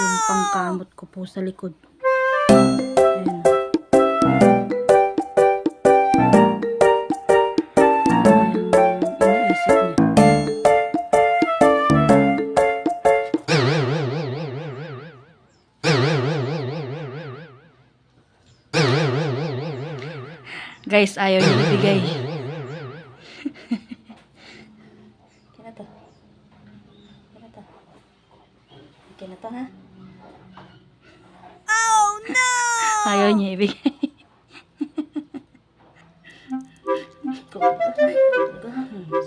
yung pangkamot ko po sa likod. Ayan. Iniisip niya. Guys, ayaw niya ibigay. Kina to. Kina to, ha? Oh no! Ayaw niya ibigay.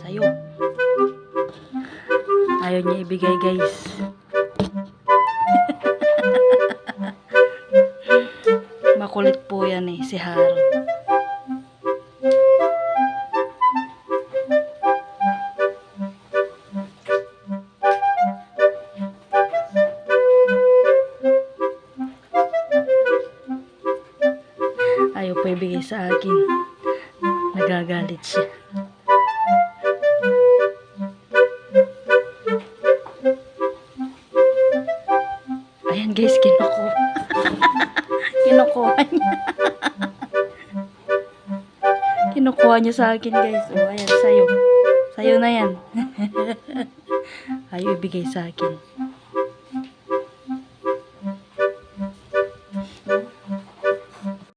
Sayo. Ayaw niya ibigay, guys. Makulit po yan eh, si Haro. Ayaw pa ibigay sa akin. Nagagalit siya. Ayan guys, kinukuha. Kinukuha niya. Kinukuha niya sa akin guys. O ayan, sayo. Sayo na yan. Ayaw ibigay sa akin.